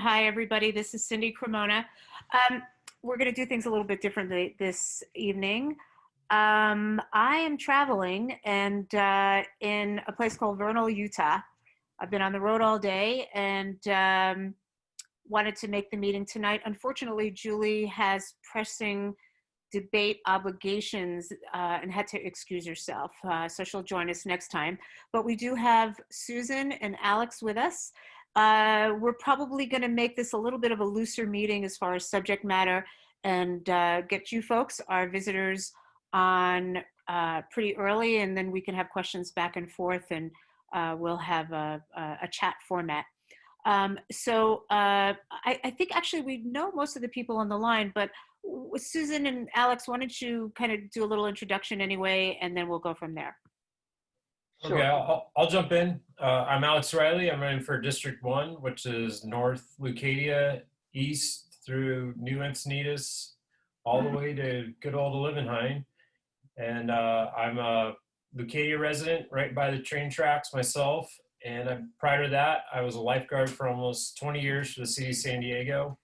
Hi, everybody. This is Cindy Cremona. We're going to do things a little bit differently this evening. I am traveling and in a place called Vernal, Utah. I've been on the road all day and wanted to make the meeting tonight. Unfortunately, Julie has pressing debate obligations and had to excuse herself. So she'll join us next time. But we do have Susan and Alex with us. We're probably going to make this a little bit of a looser meeting as far as subject matter and get you folks, our visitors, on pretty early, and then we can have questions back and forth, and we'll have a chat format. I think actually we know most of the people on the line, but Susan and Alex, why don't you kind of do a little introduction anyway, and then we'll go from there. Okay, I'll jump in. I'm Alex Riley. I'm running for District 1, which is North Leucadia, east through New Encinitas, all the way to good old Livenheim. And I'm a Leucadia resident right by the train tracks myself. And prior to that, I was a lifeguard for almost 20 years for the city of San Diego.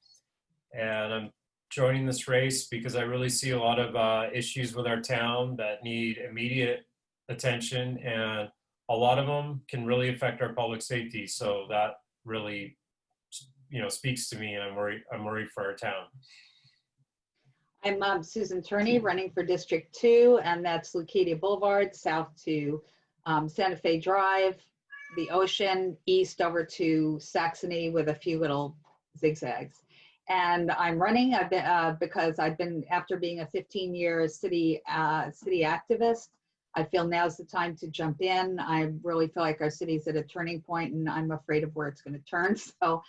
And I'm joining this race because I really see a lot of issues with our town that need immediate attention, and a lot of them can really affect our public safety. So that really, speaks to me, and I'm worried for our town. I'm Susan Turney, running for District 2, and that's Leucadia Boulevard, south to Santa Fe Drive, the ocean, east over to Saxony with a few little zigzags. And I'm running because I've been, after being a 15-year city activist, I feel now's the time to jump in. I really feel like our city's at a turning point, and I'm afraid of where it's going to turn. So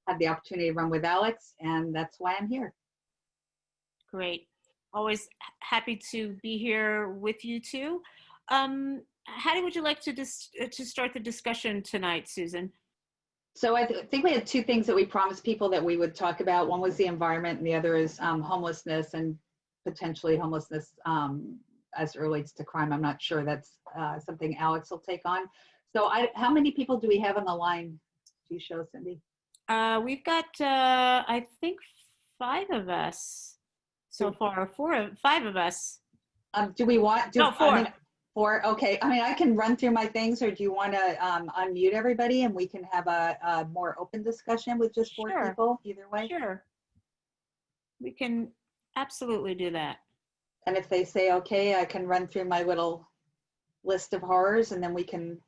I had the opportunity to run with Alex, and that's why I'm here. Great. Always happy to be here with you two. How would you like to start the discussion tonight, Susan? So I think we had two things that we promised people that we would talk about. One was the environment, and the other is homelessness, and potentially homelessness as it relates to crime. I'm not sure. That's something Alex will take on. So how many people do we have on the line? Do you show, Cindy? We've got, I think, 5 of us so far. 5 of us. Do we want? No, 4. I mean, 4. Okay. I mean, I can run through my things, or do you want to unmute everybody and we can have a more open discussion with just 4 people? Either way. Sure. We can absolutely do that. And if they say, okay, I can run through my little list of horrors, and then we can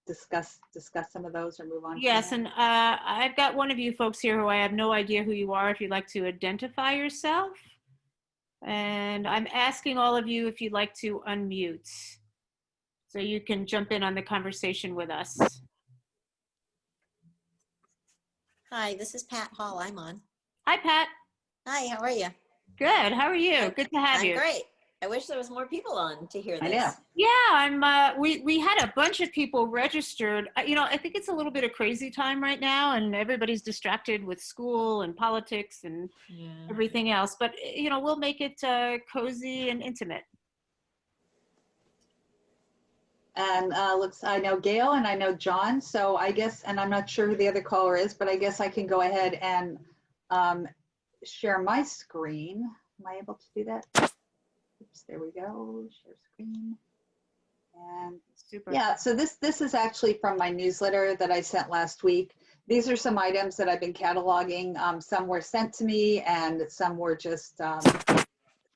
discuss some of those or move on. Yes, and I've got one of you folks here who I have no idea who you are. If you'd like to identify yourself. And I'm asking all of you if you'd like to unmute so you can jump in on the conversation with us. Hi, this is Pat Hall. I'm on. Hi, Pat. Hi, how are you? Good. How are you? Good to have you. I'm great. I wish there was more people on to hear this. I know. Yeah, we had a bunch of people registered. I think it's a little bit of crazy time right now, and everybody's distracted with school and politics and everything else. But we'll make it cozy and intimate. And I know Gail and I know John. So I guess, and I'm not sure who the other caller is, but I guess I can go ahead and share my screen. Am I able to do that? Oops, there we go. Share screen. And super. Yeah, so this is actually from my newsletter that I sent last week. These are some items that I've been cataloging. Some were sent to me, and some were just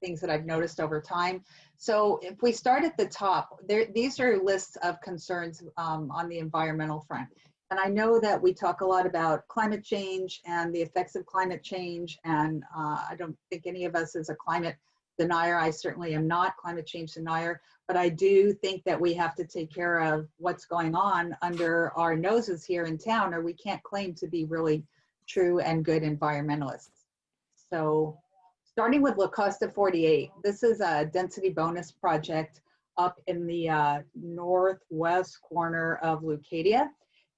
things that I've noticed over time. So if we start at the top, these are lists of concerns on the environmental front. And I know that we talk a lot about climate change and the effects of climate change, and I don't think any of us is a climate denier. I certainly am not climate change denier, but I do think that we have to take care of what's going on under our noses here in town, or we can't claim to be really true and good environmentalists. So starting with La Costa 48, this is a density bonus project up in the northwest corner of Leucadia.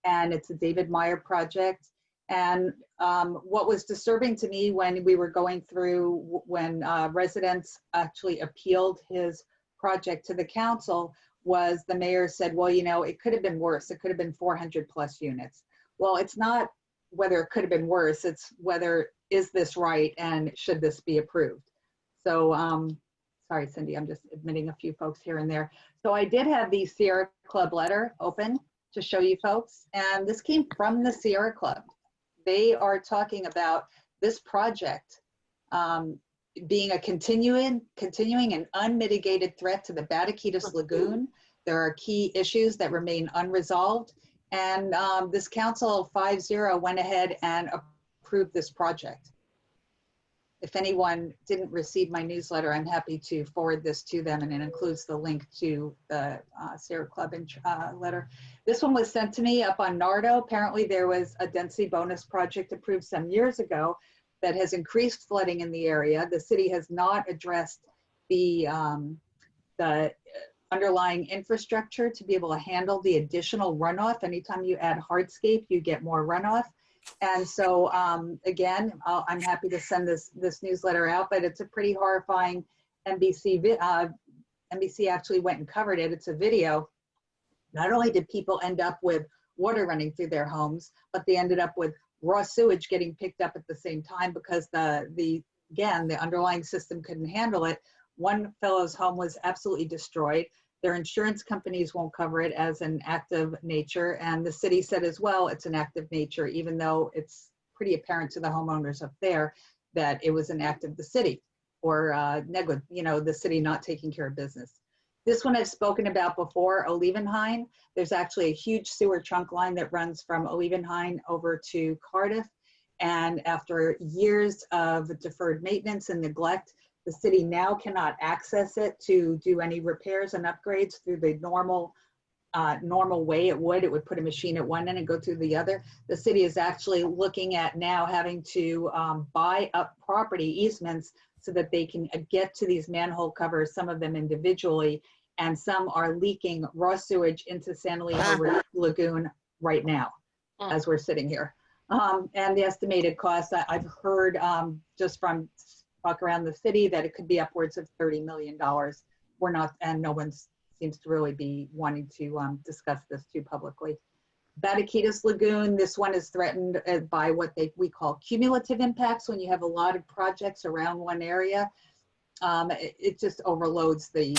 And it's a David Meyer project. And what was disturbing to me when we were going through, when residents actually appealed his project to the council, was the mayor said, well, it could have been worse. It could have been 400+ units. Well, it's not whether it could have been worse. It's whether, is this right and should this be approved? So, sorry, Cindy, I'm just admitting a few folks here and there. So I did have the Sierra Club letter open to show you folks, and this came from the Sierra Club. They are talking about this project being a continuing and unmitigated threat to the Bataquitas Lagoon. There are key issues that remain unresolved, and this council 5-0 went ahead and approved this project. If anyone didn't receive my newsletter, I'm happy to forward this to them, and it includes the link to the Sierra Club letter. This one was sent to me up on Nardo. Apparently there was a density bonus project approved some years ago that has increased flooding in the area. The city has not addressed the underlying infrastructure to be able to handle the additional runoff. Anytime you add hardscape, you get more runoff. And so again, I'm happy to send this newsletter out, but it's a pretty horrifying NBC actually went and covered it. It's a video. Not only did people end up with water running through their homes, but they ended up with raw sewage getting picked up at the same time because the underlying system couldn't handle it. One fellow's home was absolutely destroyed. Their insurance companies won't cover it as an act of nature. And the city said as well, it's an act of nature, even though it's pretty apparent to the homeowners up there that it was an act of the city or the city not taking care of business. This one I've spoken about before, Olevenhain. There's actually a huge sewer trunk line that runs from Olevenhain over to Cardiff. And after years of deferred maintenance and neglect, the city now cannot access it to do any repairs and upgrades through the normal way it would. It would put a machine at one end and go through the other. The city is actually looking at now having to buy up property easements so that they can get to these manhole covers, some of them individually, and some are leaking raw sewage into San Elijo Lagoon right now as we're sitting here. And the estimated cost, I've heard just from talk around the city that it could be upwards of $30 million. We're not, and no one seems to really be wanting to discuss this too publicly. Bataquitas Lagoon, this one is threatened by what we call cumulative impacts. When you have a lot of projects around one area, it just overloads that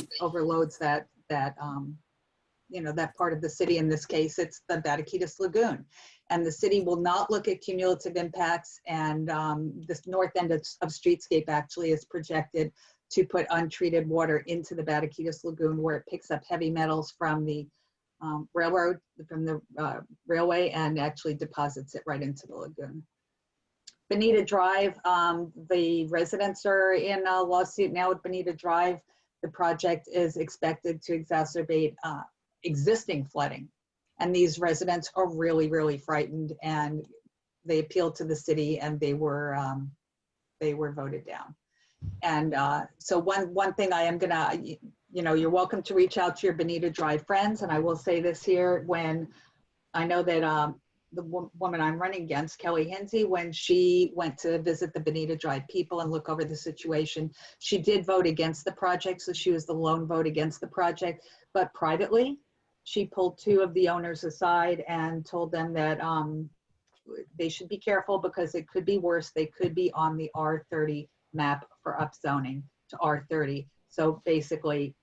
part of the city. In this case, it's the Bataquitas Lagoon. And the city will not look at cumulative impacts. And this north end of streetscape actually is projected to put untreated water into the Bataquitas Lagoon, where it picks up heavy metals from the railway and actually deposits it right into the lagoon. Bonita Drive, the residents are in a lawsuit now with Bonita Drive. The project is expected to exacerbate existing flooding. And these residents are really, really frightened, and they appealed to the city and they were voted down. And so one thing I am gonna, you're welcome to reach out to your Bonita Drive friends. And I will say this here, when I know that the woman I'm running against, Kelly Hinsey, when she went to visit the Bonita Drive people and look over the situation, she did vote against the project. So she was the lone vote against the project, but privately, she pulled two of the owners aside and told them that they should be careful because it could be worse. They could be on the R30 map for upzoning to R30. So basically,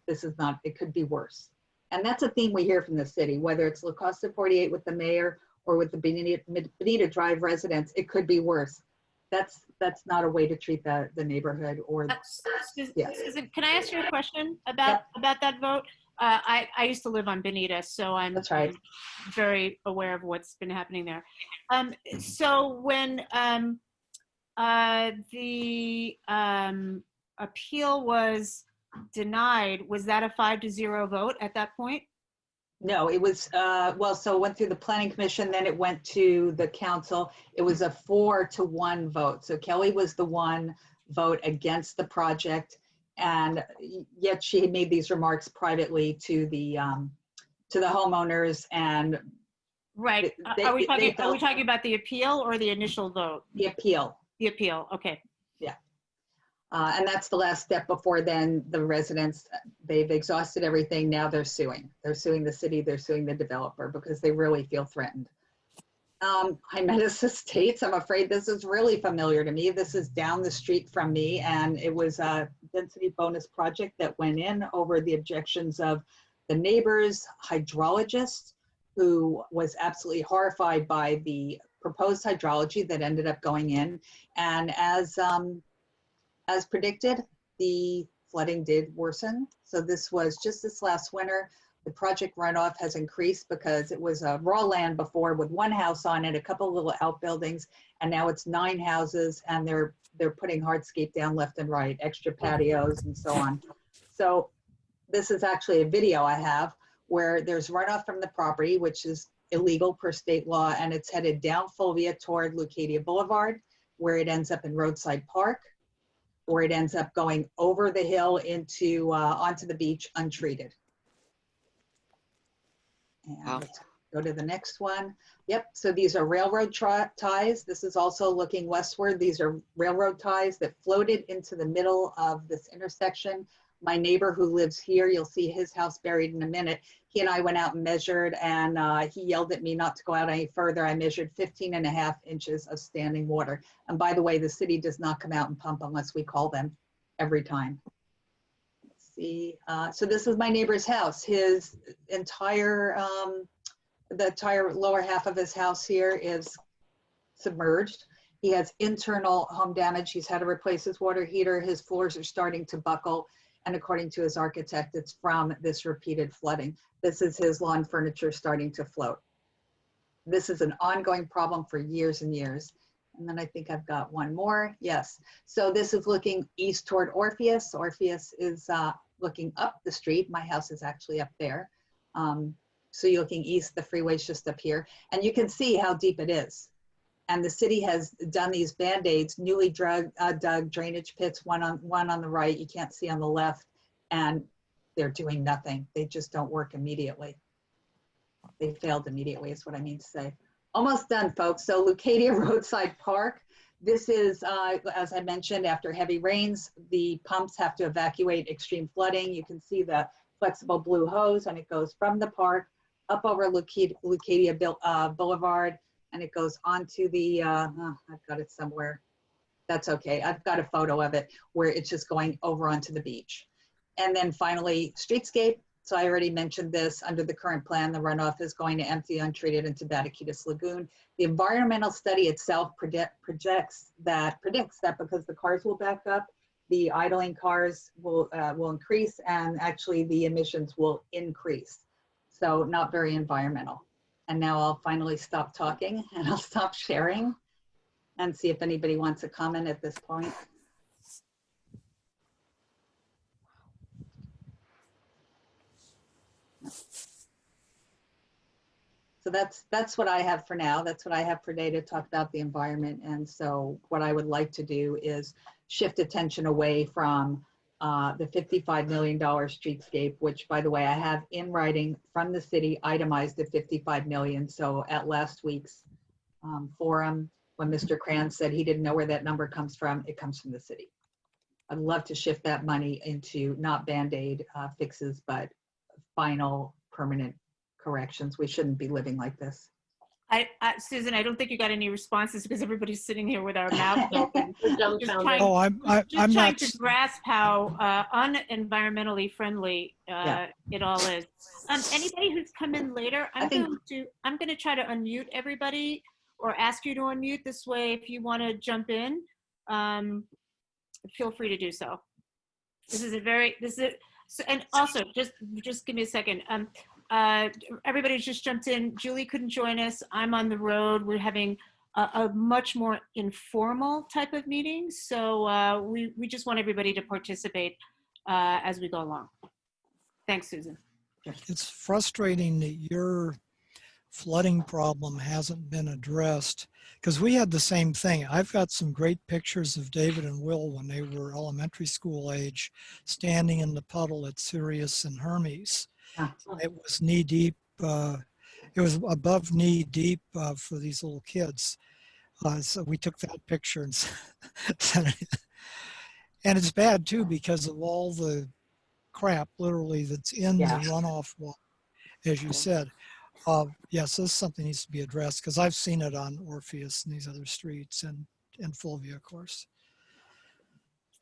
this is not, it could be worse. And that's a theme we hear from the city, whether it's La Costa 48 with the mayor or with the Bonita Drive residents, it could be worse. That's not a way to treat the neighborhood or yes. Susan, can I ask you a question about that vote? I used to live on Bonita, so I'm very aware of what's been happening there. So when the appeal was denied, was that a 5-0 vote at that point? No, it was, so it went through the planning commission, then it went to the council. It was a 4-1 vote. So Kelly was the one vote against the project. And yet she had made these remarks privately to the homeowners. And right. Are we talking about the appeal or the initial vote? The appeal. The appeal. Okay. Yeah. And that's the last step. Before then, the residents, they've exhausted everything. Now they're suing. They're suing the city. They're suing the developer because they really feel threatened. Hymenaeus Estates. I'm afraid this is really familiar to me. This is down the street from me, and it was a density bonus project that went in over the objections of the neighbor's hydrologist, who was absolutely horrified by the proposed hydrology that ended up going in. And as predicted, the flooding did worsen. So this was just this last winter. The project runoff has increased because it was raw land before with one house on it, a couple little outbuildings, and now it's 9 houses, and they're putting hardscape down left and right, extra patios and so on. So this is actually a video I have where there's runoff from the property, which is illegal per state law, and it's headed down Fulvia toward Leucadia Boulevard, where it ends up in Roadside Park, or it ends up going over the hill into onto the beach untreated. And Wow. let's go to the next one. Yep, so these are railroad ties. This is also looking westward. These are railroad ties that floated into the middle of this intersection. My neighbor who lives here, you'll see his house buried in a minute. He and I went out and measured, and he yelled at me not to go out any further. I measured 15.5 inches of standing water. And by the way, the city does not come out and pump unless we call them every time. See, so this is my neighbor's house. His entire, the entire lower half of his house here is submerged. He has internal home damage. He's had to replace his water heater. His floors are starting to buckle. And according to his architect, it's from this repeated flooding. This is his lawn furniture starting to float. This is an ongoing problem for years and years. And then I think I've got one more. Yes. So this is looking east toward Orpheus. Orpheus is looking up the street. My house is actually up there. So you're looking east, the freeway's just up here. And you can see how deep it is. And the city has done these Band-Aids, newly dug drainage pits, one on the right, you can't see on the left, and they're doing nothing. They just don't work immediately. They failed immediately is what I mean to say. Almost done, folks. So Leucadia Roadside Park. This is, as I mentioned, after heavy rains, the pumps have to evacuate extreme flooding. You can see the flexible blue hose, and it goes from the park up over Leucadia Boulevard, and it goes onto the, I've got it somewhere. That's okay. I've got a photo of it where it's just going over onto the beach. And then finally, streetscape. So I already mentioned this. Under the current plan, the runoff is going to empty untreated into Bataquitas Lagoon. The environmental study itself predicts that because the cars will back up, the idling cars will increase, and actually the emissions will increase. So not very environmental. And now I'll finally stop talking and I'll stop sharing and see if anybody wants a comment at this point. So that's what I have for now. That's what I have for today to talk about the environment. And so what I would like to do is shift attention away from the $55 million streetscape, which, by the way, I have in writing from the city itemized at $55 million. So at last week's forum, when Mr. Kranz said he didn't know where that number comes from, it comes from the city. I'd love to shift that money into not Band-Aid fixes, but final permanent corrections. We shouldn't be living like this. Susan, I don't think you got any responses because everybody's sitting here with our mouths open. Just trying, I'm trying not. to grasp how un-environmentally friendly it all is. Anybody who's come in later, I'm going to try to unmute everybody or ask you to unmute. This way, if you want to jump in, feel free to do so. And also just give me a second. Everybody's just jumped in. Julie couldn't join us. I'm on the road. We're having a much more informal type of meeting. So we just want everybody to participate as we go along. Thanks, Susan. It's frustrating that your flooding problem hasn't been addressed, because we had the same thing. I've got some great pictures of David and Will when they were elementary school age, standing in the puddle at Sirius and Hermes. It was knee deep. It was above knee deep for these little kids. So we took that picture and sent it. And it's bad too because of all the crap, literally, that's in the runoff water, as you said. Yes, this is something that needs to be addressed because I've seen it on Orpheus and these other streets and Fulvia, of course.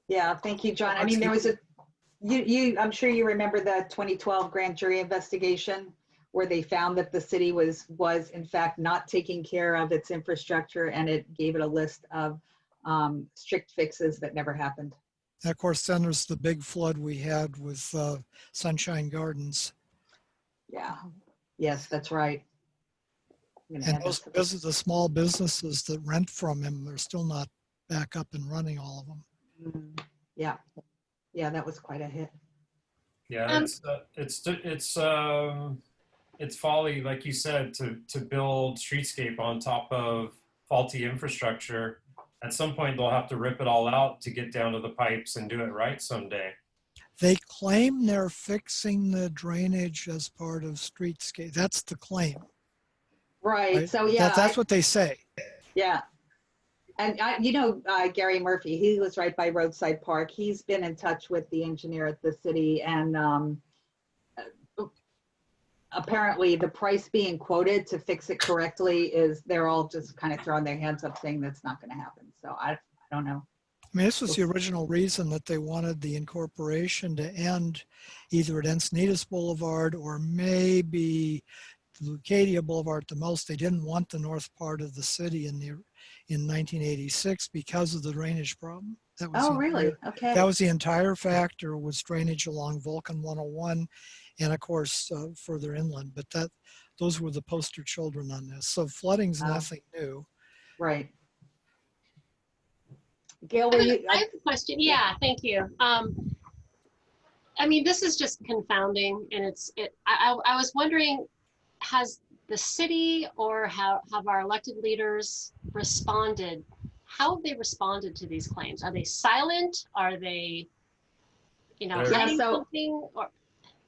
Yeah, thank you, John. I mean, there was I'm sure you remember the 2012 grand jury investigation where they found that the city was in fact not taking care of its infrastructure, and it gave it a list of strict fixes that never happened. And of course, then there's the big flood we had with Sunshine Gardens. Yeah, yes, that's right. I'm gonna And add those that to the small businesses that rent from him, they're still not back up and running, all of them. Yeah, yeah, that was quite a hit. Yeah, it's folly, like you said, to build streetscape on top of faulty infrastructure. At some point, they'll have to rip it all out to get down to the pipes and do it right someday. They claim they're fixing the drainage as part of streetscape. That's the claim. Right. So yeah, that's what they say. Yeah. And Gary Murphy, he was right by Roadside Park. He's been in touch with the engineer at the city, and apparently the price being quoted to fix it correctly is, they're all just kind of throwing their hands up saying that's not going to happen. So I don't know. I mean, this was the original reason that they wanted the incorporation to end either at Encinitas Boulevard or maybe Leucadia Boulevard at the most. They didn't want the north part of the city in 1986 because of the drainage problem. That was really? Okay. That was the entire factor, was drainage along Vulcan 101 and of course further inland. But those were the poster children on this. So flooding's nothing new. Right. Gail, were you? I have a question. Yeah, thank you. I mean, this is just confounding, and I was wondering, has the city or have our elected leaders responded? How have they responded to these claims? Are they silent? Are they, hiding something? Or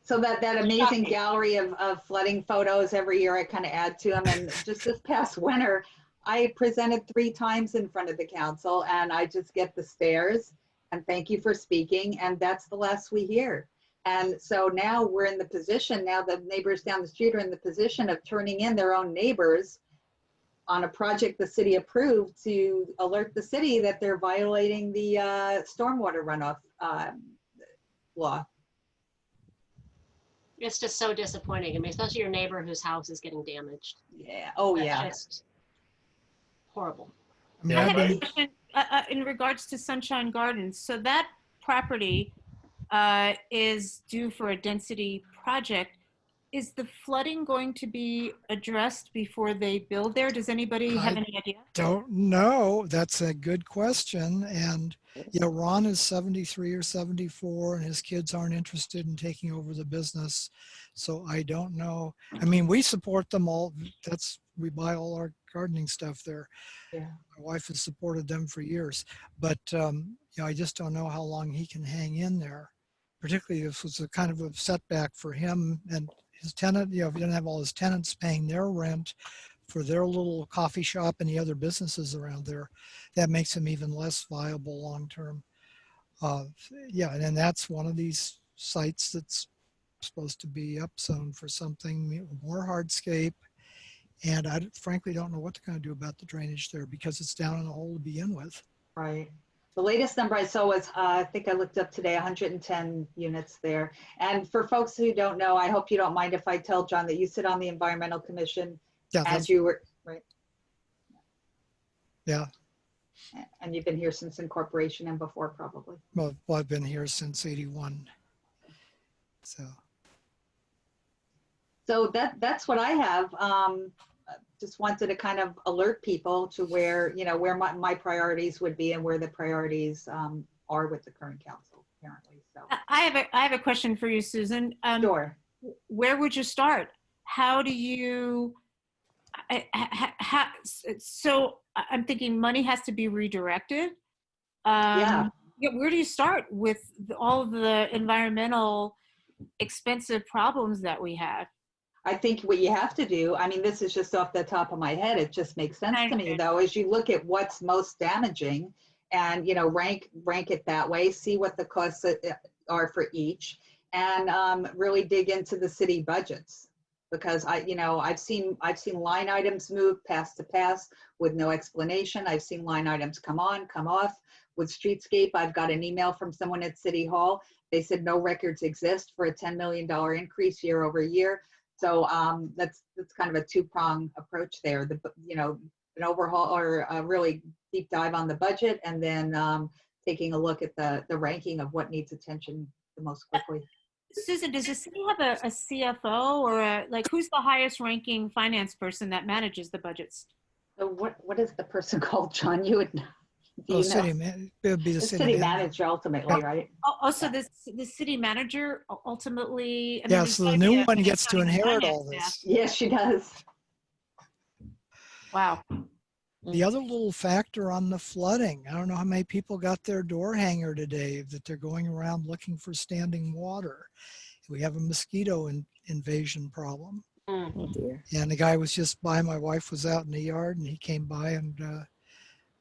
so that amazing gallery of flooding photos every year I kind of add to them. And just this past winter, I presented 3 times in front of the council, and I just get the stares and thank you for speaking. And that's the last we hear. And so now we're in the position, now the neighbors down the street are in the position of turning in their own neighbors on a project the city approved to alert the city that they're violating the stormwater runoff law. it's just so disappointing. I mean, especially your neighbor whose house is getting damaged. Yeah. Oh, That's yeah. just horrible. I mean, I have a question in regards to Sunshine Gardens. So that property is due for a density project. Is the flooding going to be addressed before they build there? Does anybody have any idea? Don't know. That's a good question. And Ron is 73 or 74 and his kids aren't interested in taking over the business. So I don't know. I mean, we support them all. We buy all our gardening stuff there. Yeah. My wife has supported them for years, but I just don't know how long he can hang in there. Particularly if it's a kind of a setback for him and his tenant, if he doesn't have all his tenants paying their rent for their little coffee shop and the other businesses around there, that makes him even less viable long-term. And then that's one of these sites that's supposed to be upzoned for something more hardscape. And I frankly don't know what they're going to do about the drainage there because it's down in a hole to begin with. Right. The latest number I saw was, I think I looked up today, 110 units there. And for folks who don't know, I hope you don't mind if I tell John that you sit on the Environmental Commission. Yeah, and you were, right? Yeah. And you've been here since incorporation and before probably. Well, I've been here since 81. So that's what I have. Just wanted to kind of alert people to where my priorities would be and where the priorities are with the current council apparently. So I have a question for you, Susan. Sure. Where would you start? How do you? So I'm thinking money has to be redirected. Yeah. Where do you start with all of the environmental expensive problems that we have? I think what you have to do, I mean, this is just off the top of my head, it just makes sense to me though, is you look at what's most damaging and, rank it that way, see what the costs are for each, and really dig into the city budgets. because I've seen line items move pass to pass with no explanation. I've seen line items come on, come off. With Streetscape, I've got an email from someone at City Hall. They said no records exist for a $10 million increase year over year. So that's kind of a two-prong approach there. An overhaul or a really deep dive on the budget, and then taking a look at the ranking of what needs attention the most quickly. Susan, does the city have a CFO or who's the highest ranking finance person that manages the budgets? So what is the person called, John? You would. Oh, it would be the city manager ultimately, right? Also, the city manager ultimately. Yeah, so the new one gets to inherit all this. Yes, she does. Wow. The other little factor on the flooding, I don't know how many people got their door hanger today that they're going around looking for standing water. We have a mosquito invasion problem. Oh dear. And the guy was just by, my wife was out in the yard and he came by and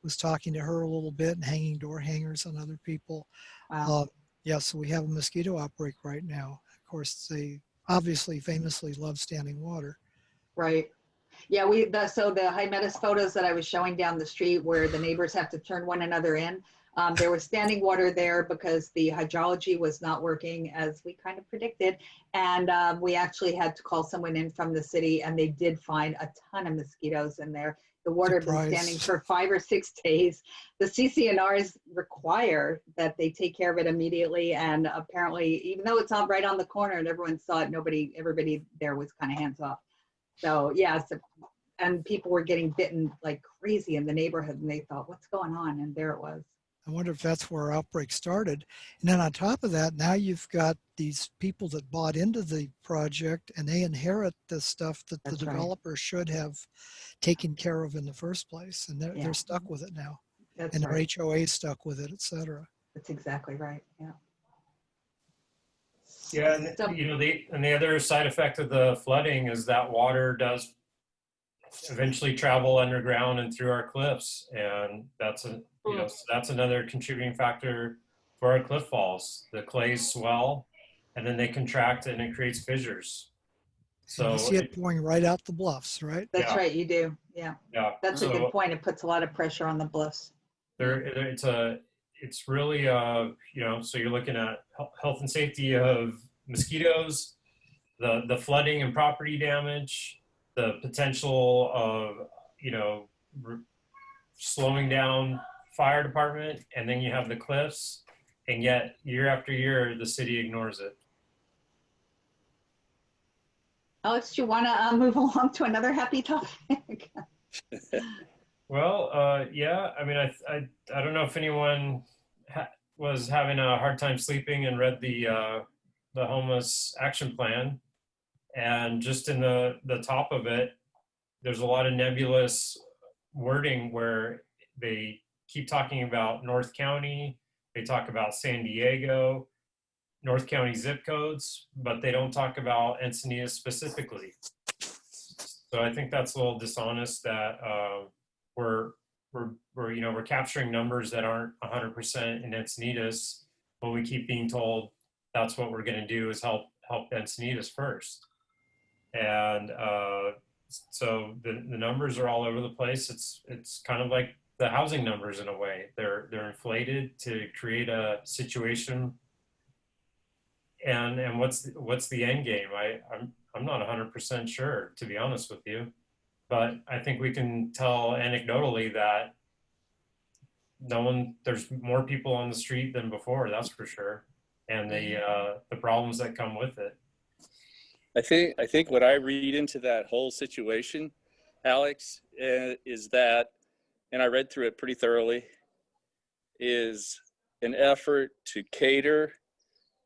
was talking to her a little bit and hanging door hangers on other people. Wow. Yeah, so we have a mosquito outbreak right now. Of course, they obviously famously love standing water. Right. Yeah, so the Hymettus photos that I was showing down the street where the neighbors have to turn one another in, there was standing water there because the hydrology was not working as we kind of predicted. And we actually had to call someone in from the city, and they did find a ton of mosquitoes in there. The water had been standing for 5 or 6 days. The CCNRs require that they take care of it immediately. And apparently, even though it's not right on the corner and everyone saw it, everybody there was kind of hands off. So yeah, and people were getting bitten like crazy in the neighborhood, and they thought, what's going on? And there it was. I wonder if that's where our outbreak started. And then on top of that, now you've got these people that bought into the project and they inherit the stuff that the developer should have taken care of in the first place. And they're stuck with it now. That's and right. their HOA stuck with it, et cetera. That's exactly right. Yeah. Yeah, and the other side effect of the flooding is that water does eventually travel underground and through our cliffs, and that's another contributing factor for our cliff falls. The clays swell, and then they contract, and it creates fissures. So you see it pouring right out the bluffs, right? That's right, you do. Yeah. Yeah, that's a good point. It puts a lot of pressure on the bluffs. It's really so you're looking at health and safety of mosquitoes, the flooding and property damage, the potential of slowing down fire department, and then you have the cliffs, and yet year after year the city ignores it. Alex, do you want to move along to another happy topic? Well, yeah. I mean, I don't know if anyone was having a hard time sleeping and read the homeless action plan, and just in the top of it, there's a lot of nebulous wording where they keep talking about North County, they talk about San Diego, North County zip codes, but they don't talk about Encinitas specifically. So I think that's a little dishonest that we're capturing numbers that aren't 100% in Encinitas when we keep being told that's what we're going to do is help Encinitas first. And so the numbers are all over the place. It's kind of like the housing numbers in a way. They're inflated to create a situation. And what's the end game? I'm not 100% sure, to be honest with you, but I think we can tell anecdotally that there's more people on the street than before, that's for sure, and the problems that come with it. I think what I read into that whole situation, Alex, is that, and I read through it pretty thoroughly, is an effort to cater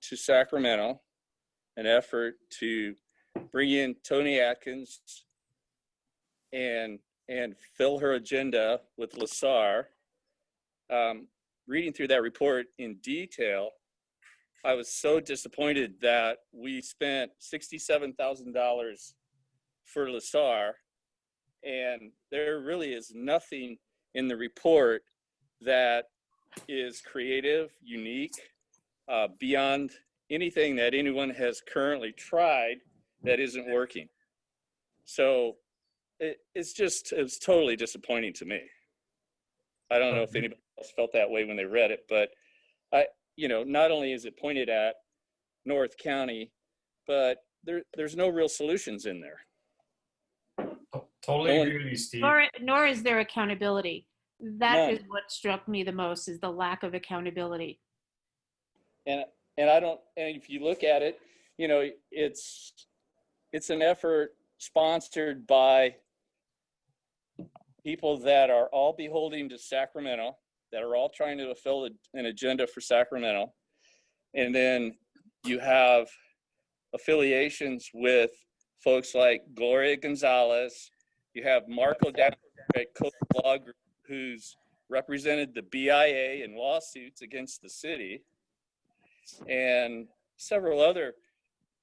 to Sacramento, an effort to bring in Tony Atkins and fill her agenda with LaSar. Reading through that report in detail, I was so disappointed that we spent $67,000 for LaSar, and there really is nothing in the report that is creative, unique, beyond anything that anyone has currently tried that isn't working. So it's totally disappointing to me. I don't know if anybody else felt that way when they read it, but not only is it pointed at North County, but there's no real solutions in there. Totally No one- agree with you, Steve. Nor is there accountability. That None. is what struck me the most, is the lack of accountability. And if you look at it, it's an effort sponsored by people that are all beholding to Sacramento, that are all trying to fulfill an agenda for Sacramento. And then you have affiliations with folks like Gloria Gonzalez. You have Marco down at Coast Law Group, who's represented the BIA in lawsuits against the city, and several other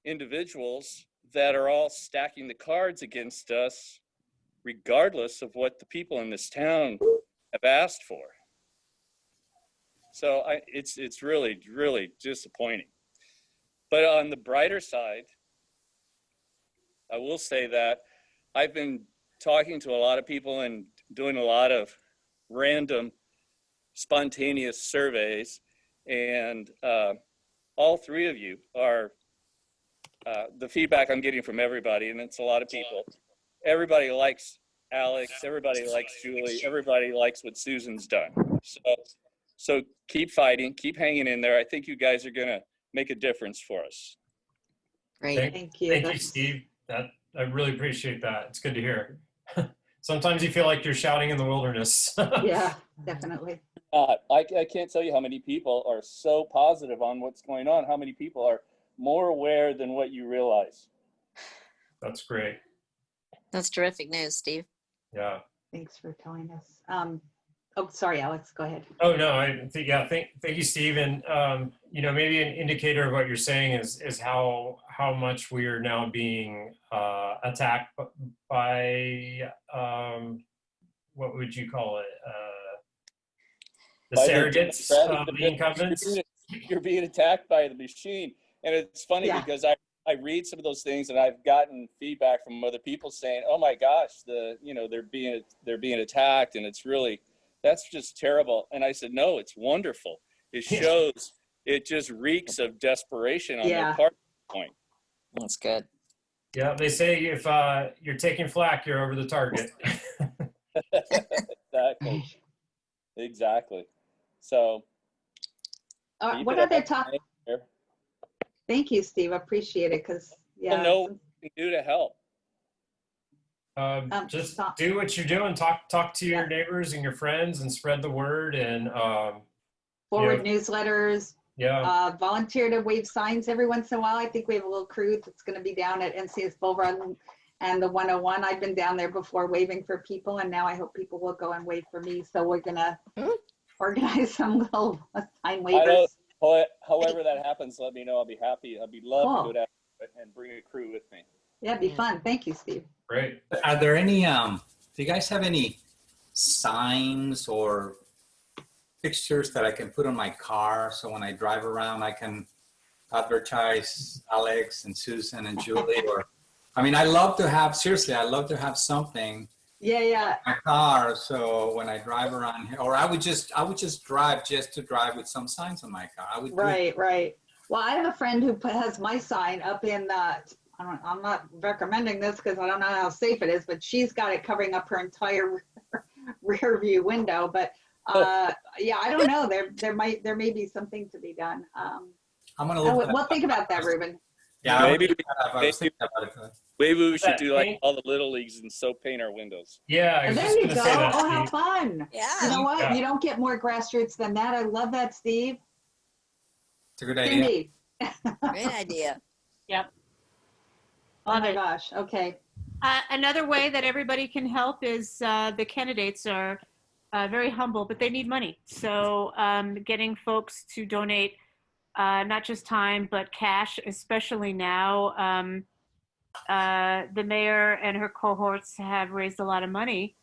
individuals that are all stacking the cards against us, regardless of what the people in this town have asked for. So it's really, really disappointing. But on the brighter side, I will say that I've been talking to a lot of people and doing a lot of random, spontaneous surveys, and all three of you are the feedback I'm getting from everybody, and it's a lot of people. Everybody likes Alex. Everybody likes Julie. Everybody likes what Susan's done. So keep fighting, keep hanging in there. I think you guys are going to make a difference for us. Great. Thank you. Thank you, Steve. I really appreciate that. It's good to hear. Sometimes you feel like you're shouting in the wilderness. Yeah, definitely. I can't tell you how many people are so positive on what's going on, how many people are more aware than what you realize. That's great. That's terrific news, Steve. Yeah. Thanks for telling us. Oh, sorry, Alex, go ahead. Oh no, I think thank you, Steve. And maybe an indicator of what you're saying is how much we are now being attacked by what would you call it? The surrogates, the incumbents. You're being attacked by the machine, and it's funny because I read some of those things, and I've gotten feedback from other people saying, "Oh my gosh, they're being attacked, and that's just terrible." And I said, "No, it's wonderful. It shows. It just reeks of desperation on their part." Point. That's good. Yeah, they say if you're taking flack, you're over the target. Exactly. So. What other topic? Thank you, Steve. I appreciate it because know what we can do to help. Just do what you're doing. Talk to your neighbors and your friends and spread the word, and forward newsletters. Yeah. Volunteer to wave signs every once in a while. I think we have a little crew that's going to be down at Encinitas Viewpoint and the 101. I've been down there before waving for people, and now I hope people will go and wave for me. So we're going to organize some little sign waivers. However that happens, let me know. I'll be happy. I'd be love to go down and bring a crew with me. Yeah, it'd be fun. Thank you, Steve. Great. Are there any, do you guys have any signs or fixtures that I can put on my car so when I drive around I can advertise Alex and Susan and Julie? Or, I mean, I love to have something in my car, so when I drive around here, or I would just drive with some signs on my car. Right. Well, I have a friend who has my sign up in the, I'm not recommending this because I don't know how safe it is, but she's got it covering up her entire rear view window. But I don't know. There may be something to be done. I'm gonna look. We'll think about that, Ruben. Yeah, maybe we should do like paint? all the little leagues and so paint our windows. Yeah. I was There just you gonna go. say that, Oh, how Steve. fun. Yeah. You know what? Yeah. You don't get more grassroots than that. I love that, Steve. It's a good idea. Cindy. Great idea. Yep. Oh my gosh. Okay. Another way that everybody can help is the candidates are very humble, but they need money. So getting folks to donate not just time, but cash, especially now. The mayor and her cohorts have raised a lot of money,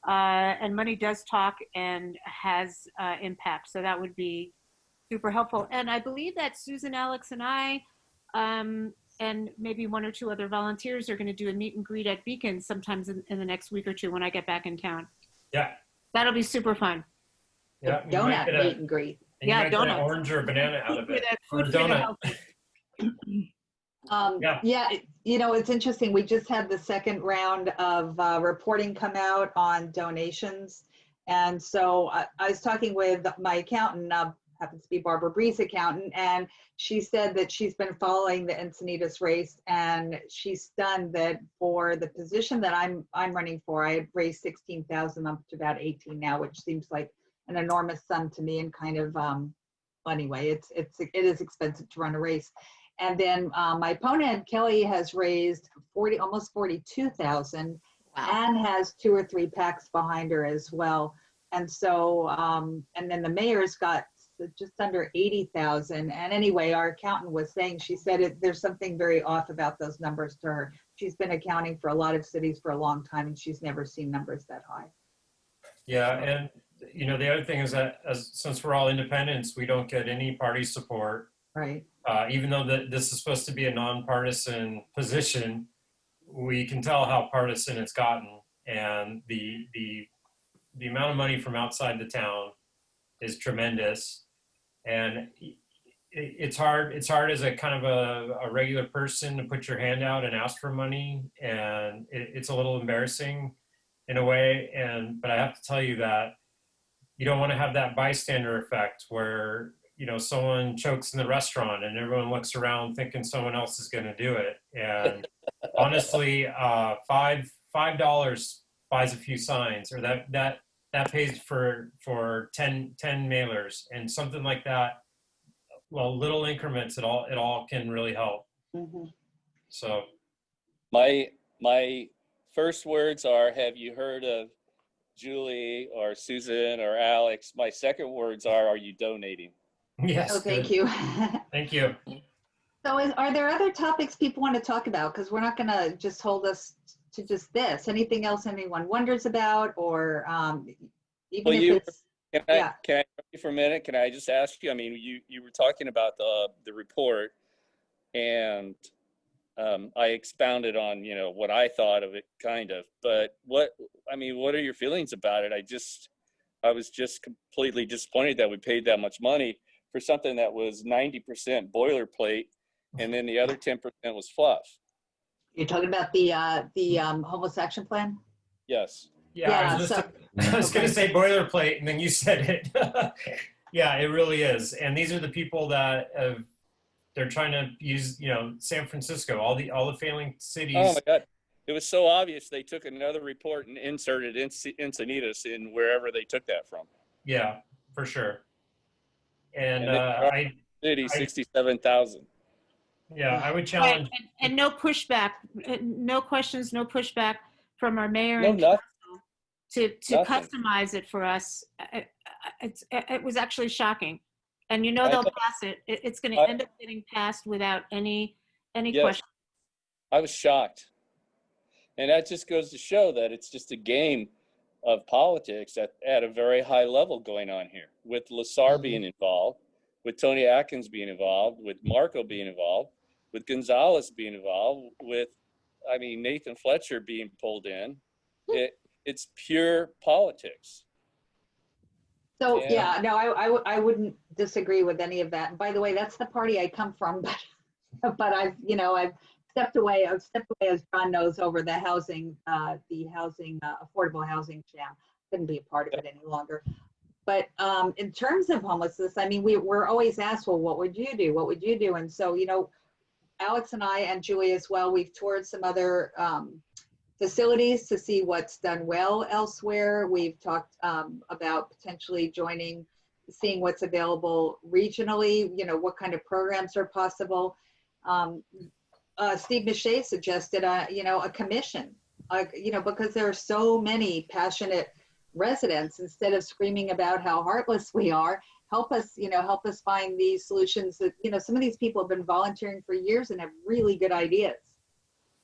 and money does talk and has impact. So that would be super helpful. And I believe that Susan, Alex, and I and maybe one or two other volunteers are going to do a meet and greet at Beacon sometimes in the next week or two when I get back in town. Yeah. That'll be super fun. Yeah. You might Donut get meet and greet. and you Yeah, might get an donuts. orange or a banana out of it. Or a Food for the donut. healthy. Yeah. It's interesting. We just had the second round of reporting come out on donations. And so I was talking with my accountant, happens to be Barbara Bree's accountant, and she said that she's been following the Encinitas race, and she's stunned that for the position that I'm running for, I had raised 16,000 up to about 18 now, which seems like an enormous sum to me, and kind of anyway, it is expensive to run a race. And then my opponent, Kelly, has raised almost 42,000 and has 2 or 3 PACs behind her as well. And so, and then the mayor's got just under 80,000. And anyway, our accountant was saying, she said there's something very off about those numbers to her. She's been accounting for a lot of cities for a long time, and she's never seen numbers that high. Yeah, and the other thing is that since we're all independents, we don't get any party support. Right. Even though this is supposed to be a nonpartisan position, we can tell how partisan it's gotten, and the amount of money from outside the town is tremendous, and it's hard as a kind of a regular person to put your hand out and ask for money, and it's a little embarrassing in a way, but I have to tell you that you don't want to have that bystander effect where someone chokes in the restaurant and everyone looks around thinking someone else is going to do it. And honestly, $5 buys a few signs, or that pays for 10 mailers, and something like that. Well, little increments, it all can really help. Mm-hmm. So My first words are, have you heard of Julie or Susan or Alex? My second words are you donating? yes. Oh, thank good. you. Thank you. So are there other topics people want to talk about? Because we're not going to just hold us to just this. Anything else anyone wonders about, or even if it's, Can I interrupt you for a minute? Can I just ask you? I mean, you were talking about the report, and I expounded on what I thought of it, kind of. But what are your feelings about it? I was just completely disappointed that we paid that much money for something that was 90% boilerplate, and then the other 10% was fluff. you're talking about the homeless action plan? Yes. Yeah, I was going to say boilerplate, and then you said it. Yeah, it really is. And these are the people that they're trying to use, San Francisco, all the failing cities. Oh my God. It was so obvious they took another report and inserted Encinitas in wherever they took that from. Yeah, for sure. And city 67,000. Yeah, I would challenge. And no pushback, no questions, no pushback from our mayor No, and nothing. to Nothing. customize it for us. It was actually shocking. And they'll pass it. It's going to end up getting passed without any Yes. question. I was shocked. And that just goes to show that it's just a game of politics at a very high level going on here, with Lasar being involved, with Tony Atkins being involved, with Marco being involved, with Gonzalez being involved, with, Nathan Fletcher being pulled in. It's pure politics. So I wouldn't disagree with any of that. And by the way, that's the party I come from, but I've stepped away. I've stepped away, as John knows, over the housing, affordable housing sham. Couldn't be a part of it any longer. But in terms of homelessness, we're always asked, well, what would you do? What would you do? And so, Alex and I and Julie as well, we've toured some other facilities to see what's done well elsewhere. We've talked about potentially seeing what's available regionally, what kind of programs are possible. Steve Miche suggested, a commission, because there are so many passionate residents. Instead of screaming about how heartless we are, help us find these solutions that, some of these people have been volunteering for years and have really good ideas.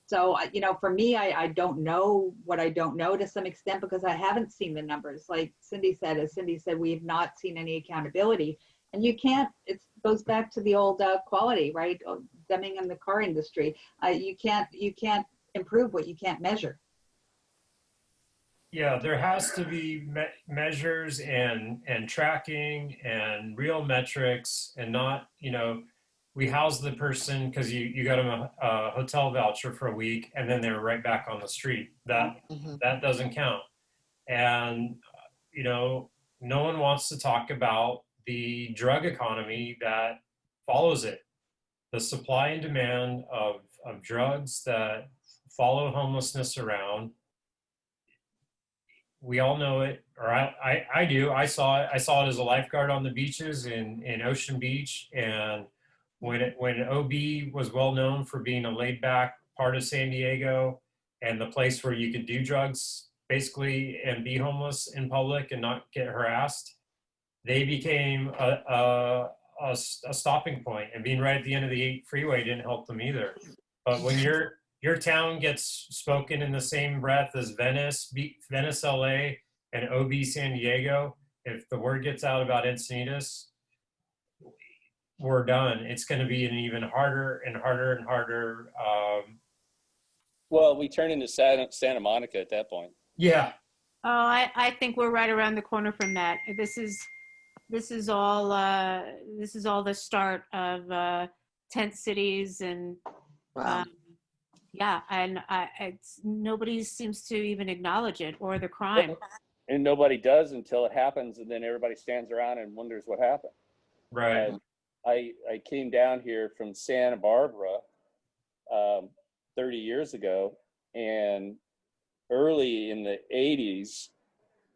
So, for me, I don't know what I don't know to some extent, because I haven't seen the numbers. Like Cindy said, we've not seen any accountability. And you can't, it goes back to the old quality, right? stemming in the car industry. You can't improve what you can't measure. Yeah, there has to be measures and tracking and real metrics, and not, we house the person because you got them a hotel voucher for a week and then they're right back on the street. That doesn't count. And no one wants to talk about the drug economy that follows it. The supply and demand of drugs that follow homelessness around. We all know it, or I do. I saw it as a lifeguard on the beaches in Ocean Beach. And when OB was well known for being a laid back part of San Diego and the place where you could do drugs basically and be homeless in public and not get harassed, they became a stopping point. And being right at the end of the 8 freeway didn't help them either. But when your town gets spoken in the same breath as Venice, LA, and OB San Diego, if the word gets out about Encinitas, we're done. It's going to be an even harder and harder and harder. Well, we turn into Santa Monica at that point. Yeah. Oh, I think we're right around the corner from that. This is all the start of tent cities and Wow. yeah, and nobody seems to even acknowledge it or the crime. And nobody does until it happens, and then everybody stands around and wonders what happened. Right. And I came down here from Santa Barbara 30 years ago, and early in the 80s,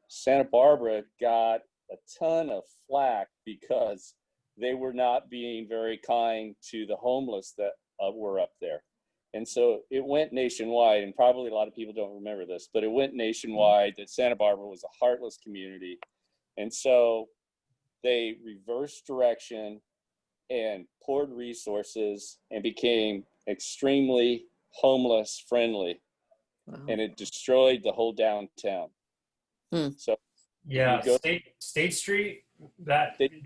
Santa Barbara got a ton of flack because they were not being very kind to the homeless that were up there. And so it went nationwide, and probably a lot of people don't remember this, but it went nationwide that Santa Barbara was a heartless community. And so they reversed direction and poured resources and became extremely homeless friendly. Wow. And it destroyed the whole downtown. So yeah, go, State Street,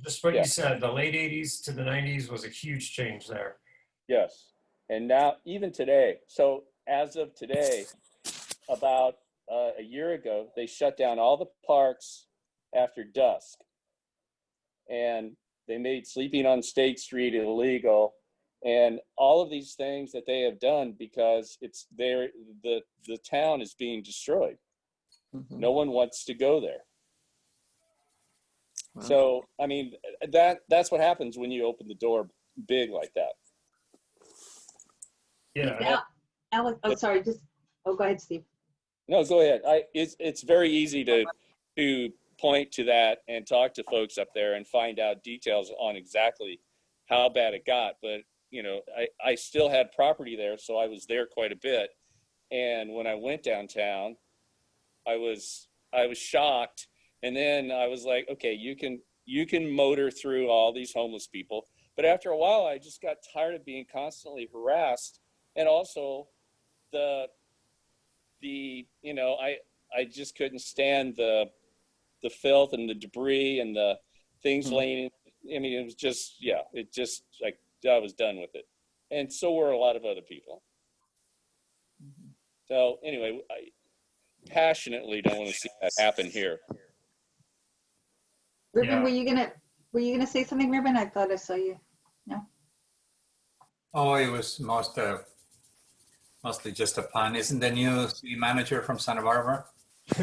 just what you said, the late 80s to the 90s was a huge change there. yes. And now, even today, so as of today, about a year ago, they shut down all the parks after dusk. And they made sleeping on State Street illegal. And all of these things that they have done because it's there, the town is being destroyed. No one wants to go there. Wow. So, I mean, that's what happens when you open the door big like that. Yeah. Now, Alex, oh, sorry, go ahead, Steve. No, go ahead. It's very easy to point to that and talk to folks up there and find out details on exactly how bad it got. But, I still had property there, so I was there quite a bit. And when I went downtown, I was shocked. And then I was like, okay, you can motor through all these homeless people. But after a while, I just got tired of being constantly harassed. And also I just couldn't stand the filth and the debris and the things laying. I mean, it was just, like I was done with it. And so were a lot of other people. So anyway, I passionately don't want to see that happen here. Ruben, Yeah. were you gonna say something, Ruben? I thought I saw you. No. Oh, it was mostly just a pun. Isn't the new city manager from Santa Barbara?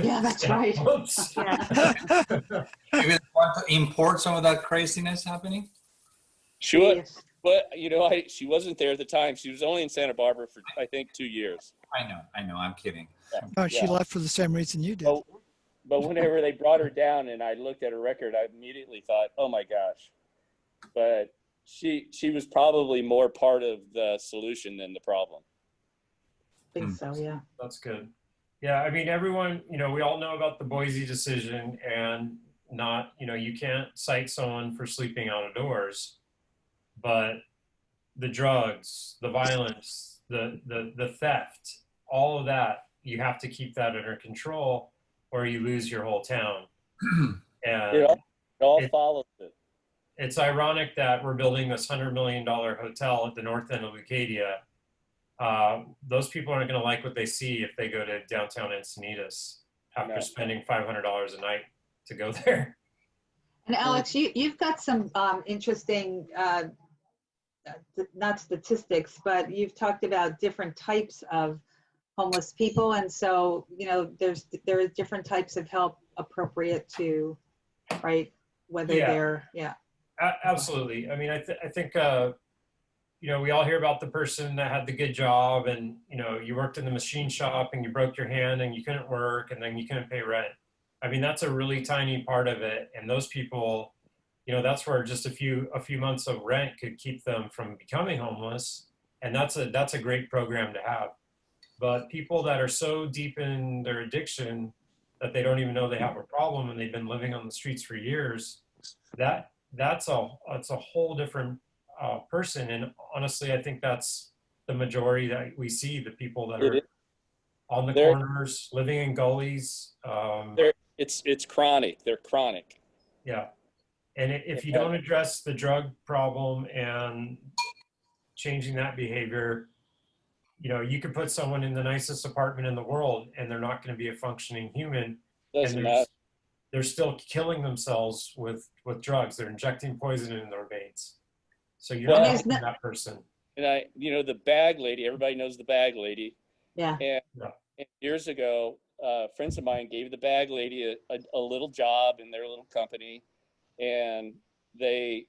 Yeah, that's right. Oops. Yeah. Maybe they want to import some of that craziness happening? Sure. Yes. But, she wasn't there at the time. She was only in Santa Barbara for, I think, 2 years. I know. I'm kidding. Oh, she Yeah. left for the same reason you did. Oh, but whenever they brought her down and I looked at her record, I immediately thought, oh my gosh. But she was probably more part of the solution than the problem. I think so, yeah. That's good. Yeah, I mean, everyone, we all know about the Boise decision, and not, you can't cite someone for sleeping out of doors, but the drugs, the violence, the theft, all of that, you have to keep that under control or you lose your whole town. And It all follows it. it's ironic that we're building this $100 million hotel at the north end of Lucadia. Those people aren't going to like what they see if they go to downtown Encinitas after No. spending $500 a night to go there. And Alex, you've got some interesting, not statistics, but you've talked about different types of homeless people. And so, you know, there are different types of help appropriate to, right? Whether Yeah. they're, yeah. Absolutely. I mean, I think, you know, we all hear about the person that had the good job and, you know, you worked in the machine shop and you broke your hand and you couldn't work and then you couldn't pay rent. I mean, that's a really tiny part of it. And those people, you know, that's where just a few months of rent could keep them from becoming homeless. And that's a great program to have. But people that are so deep in their addiction that they don't even know they have a problem and they've been living on the streets for years, that's a whole different person. And honestly, I think that's the majority that we see, the people that are on the corners, living in gullies. It's chronic. They're chronic. Yeah. And if you don't address the drug problem and changing that behavior, you know, you could put someone in the nicest apartment in the world and they're not going to be a functioning human. Doesn't matter. They're still killing themselves with drugs. They're injecting poison in their veins. So you're not helping that person. And the bag lady, everybody knows the bag lady. Yeah. And years ago, friends of mine gave the bag lady a little job in their little company, and they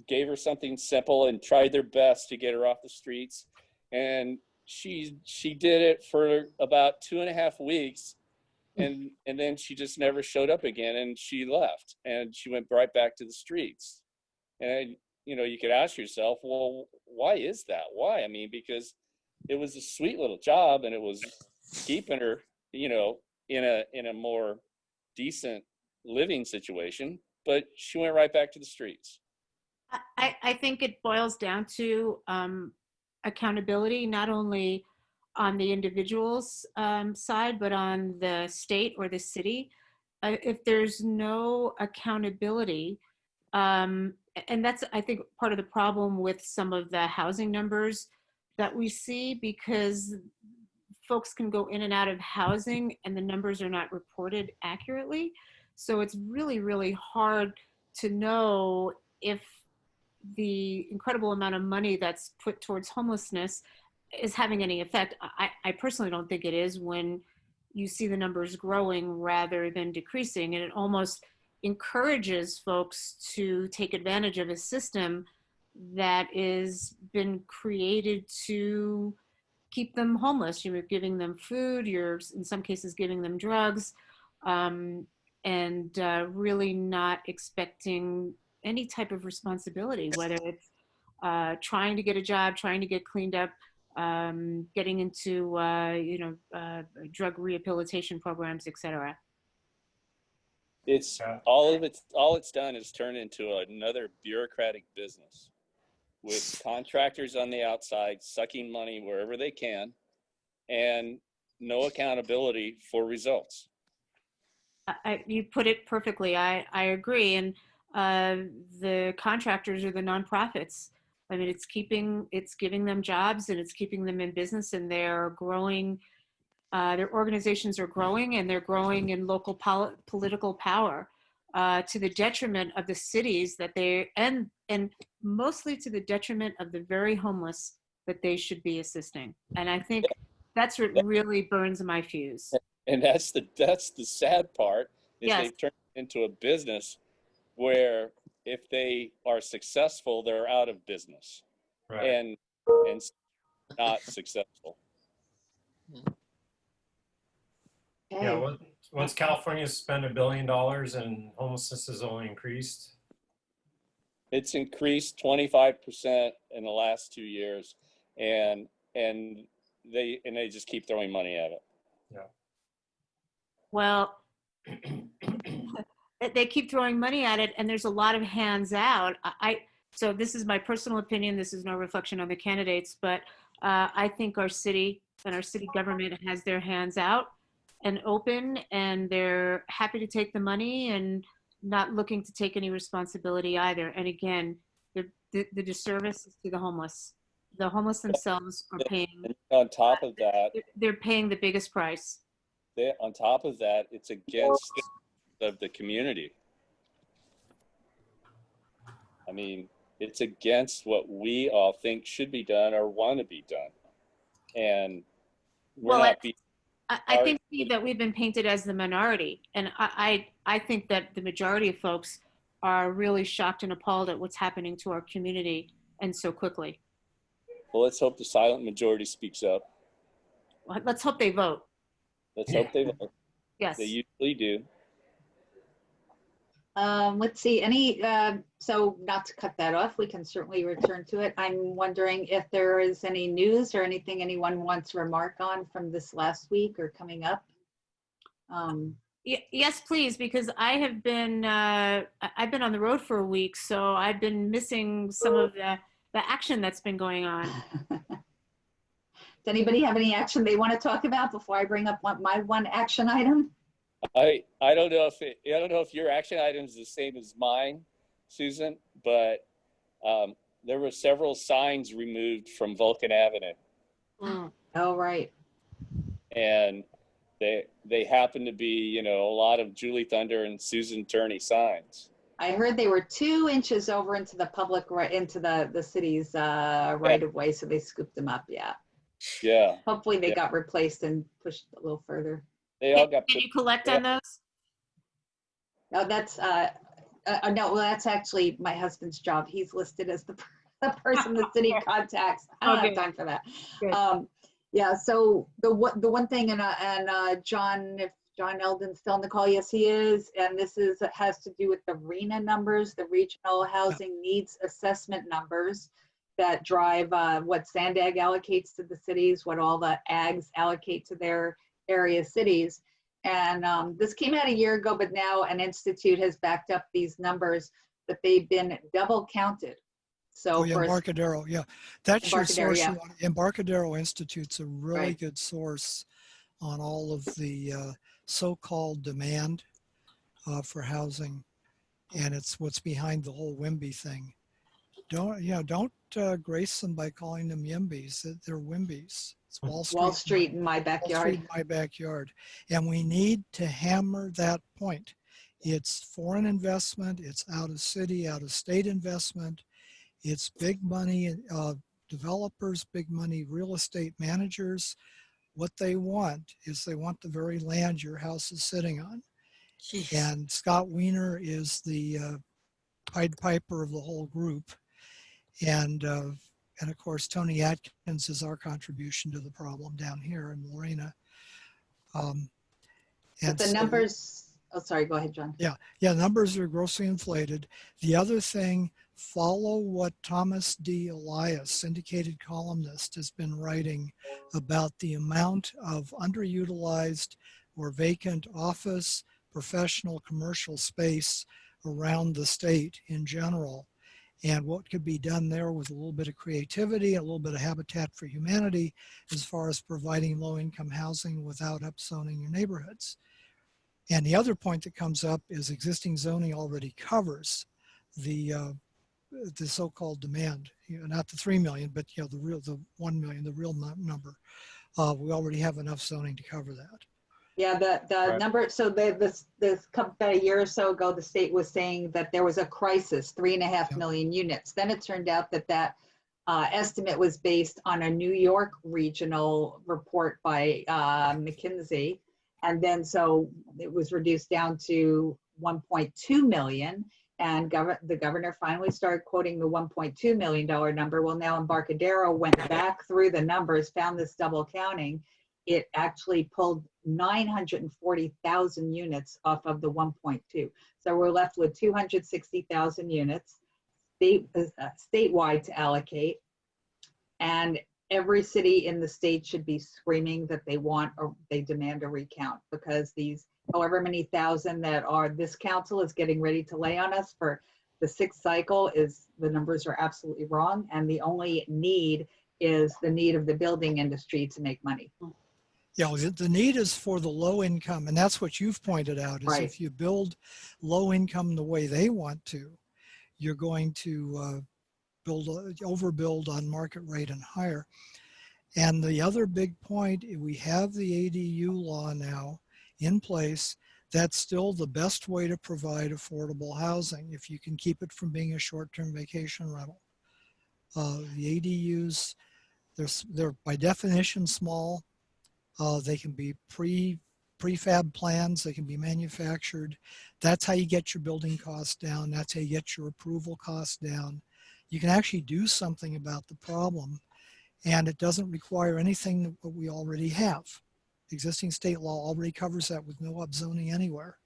gave her something simple and tried their best to get her off the streets. And she did it for about 2.5 weeks. And then she just never showed up again, and she left and she went right back to the streets. And, you know, you could ask yourself, well, why is that? Why? I mean, because it was a sweet little job and it was keeping her, you know, in a more decent living situation, but she went right back to the streets. I think it boils down to accountability, not only on the individual's side, but on the state or the city. If there's no accountability, and that's, I think, part of the problem with some of the housing numbers that we see, because folks can go in and out of housing and the numbers are not reported accurately. So it's really, really hard to know if the incredible amount of money that's put towards homelessness is having any effect. I personally don't think it is when you see the numbers growing rather than decreasing, and it almost encourages folks to take advantage of a system that is been created to keep them homeless. You're giving them food, you're in some cases giving them drugs, and really not expecting any type of responsibility, whether it's trying to get a job, trying to get cleaned up, getting into drug rehabilitation programs, etc. It's all it's done is turn into another bureaucratic business with contractors on the outside sucking money wherever they can and no accountability for results. You put it perfectly. I agree. And the contractors are the nonprofits. I mean, it's giving them jobs and it's keeping them in business, and they're growing. Their organizations are growing, and they're growing in local political power to the detriment of the cities that and mostly to the detriment of the very homeless that they should be assisting. And I think that's what really burns my fuse. And that's the sad part is Yes. They've turned it into a business where if they are successful, they're out of business, Right. and not successful. Yeah. Once California spent $1 billion and homelessness has only increased. It's increased 25% in the last 2 years, and they just keep throwing money at it. Yeah. Well, they keep throwing money at it, and there's a lot of hands out. So this is my personal opinion. This is no reflection on the candidates, but I think our city and our city government has their hands out and open, and they're happy to take the money and not looking to take any responsibility either. And again, the disservice is to the homeless. The homeless themselves are paying. And on top of that, They're paying the biggest price. on top of that, it's against the community. I mean, it's against what we all think should be done or want to be done. And we're Well, not being. I think, Steve, that we've been painted as the minority. And I think that the majority of folks are really shocked and appalled at what's happening to our community and so quickly. Well, let's hope the silent majority speaks up. Let's hope they vote. Let's hope they vote. Yes. They usually do. Let's see, so not to cut that off, we can certainly return to it. I'm wondering if there is any news or anything anyone wants to remark on from this last week or coming up. Yes, please, because I've been on the road for a week, so I've been missing some of the action that's been going on. Does anybody have any action they want to talk about before I bring up my one action item? I don't know if your action item is the same as mine, Susan, but there were several signs removed from Vulcan Avenue. Mm. Oh, right. And they happen to be, a lot of Julie Thunder and Susan Turney signs. I heard they were 2 inches over into the public, into the city's right of way, so they scooped them up. Yeah. Yeah. Hopefully they got replaced and pushed a little further. They all got. Can you collect on those? No, that's no. Well, that's actually my husband's job. He's listed as the person the city contacts. I don't have time for that. Yeah. So the one thing, and John, if John Eldon's still on the call, yes, he is. And this has to do with the RHNA numbers, the Regional Housing Needs Assessment numbers that drive what Sandag allocates to the cities, what all the AGs allocate to their area cities. And this came out a year ago, but now an institute has backed up these numbers that they've been double counted. So Embarcadero, that's your source. Yeah. Embarcadero Institute's a really Right. good source on all of the so-called demand for housing, and it's what's behind the whole WIMBY thing. Don't grace them by calling them YIMBYs. They're WIMBYs. It's Wall Street in my backyard. Wall Street in my backyard. And we need to hammer that point. It's foreign investment. It's out of city, out of state investment. It's big money developers, big money real estate managers. What they want is they want the very land your house is sitting on. Jeez. And Scott Wiener is the Pied Piper of the whole group. And of course, Tony Atkins is our contribution to the problem down here in Lorena. But the numbers, oh, sorry, go ahead, John. Yeah, numbers are grossly inflated. The other thing, follow what Thomas D. Elias, syndicated columnist, has been writing about the amount of underutilized or vacant office, professional, commercial space around the state in general, and what could be done there with a little bit of creativity, a little bit of Habitat for Humanity, as far as providing low-income housing without upzoning your neighborhoods. And the other point that comes up is existing zoning already covers the so-called demand, not the 3 million, but the 1 million, the real number. We already have enough zoning to cover that. Yeah, the Right. number, so this about a year or so ago, the state was saying that there was a crisis, 3.5 million units. Then it turned out that estimate was based on a New York regional report by McKinsey. And then so it was reduced down to 1.2 million. And the governor finally started quoting the $1.2 million number. Well, now Embarcadero went back through the numbers, found this double counting. It actually pulled 940,000 units off of the 1.2. So we're left with 260,000 units statewide to allocate. And every city in the state should be screaming that they want or they demand a recount, because these however many thousand that are this council is getting ready to lay on us for the 6th cycle is the numbers are absolutely wrong. And the only need is the need of the building industry to make money. Yeah, well, the need is for the low income, and that's what you've pointed out, is Right. if you build low income the way they want to, you're going to overbuild on market rate and higher. And the other big point, we have the ADU law now in place. That's still the best way to provide affordable housing if you can keep it from being a short-term vacation rental. The ADUs, they're by definition small. They can be prefab plans. They can be manufactured. That's how you get your building costs down. That's how you get your approval costs down. You can actually do something about the problem, and it doesn't require anything that we already have. Existing state law already covers that with no upzoning anywhere.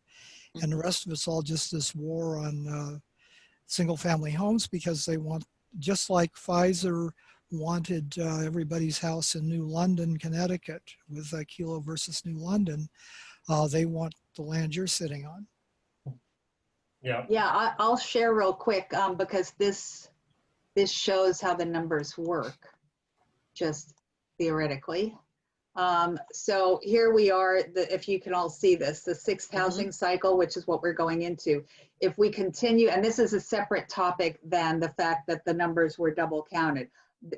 And the rest of it's all just this war on single-family homes, because they want, just like Pfizer wanted everybody's house in New London, Connecticut, with Kilo versus New London, they want the land you're sitting on. Yeah. Yeah, I'll share real quick because this shows how the numbers work, just theoretically. So here we are, if you can all see this, the sixth housing cycle, which is what we're going into. If we continue, and this is a separate topic than the fact that the numbers were double counted.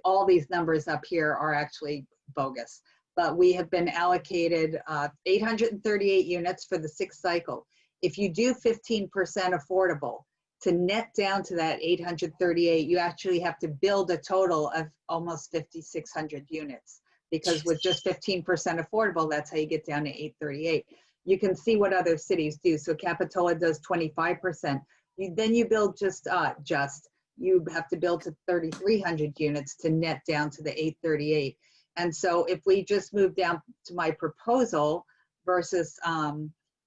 All these numbers up here are actually bogus, but we have been allocated 838 units for the sixth cycle. If you do 15% affordable, to net down to that 838, you actually have to build a total of almost 5,600 units. Because with just 15% affordable, that's how you get down to 838. You can see what other cities do. So Capitola does 25%. Then you build you have to build to 3,300 units to net down to the 838. And so if we just move down to my proposal versus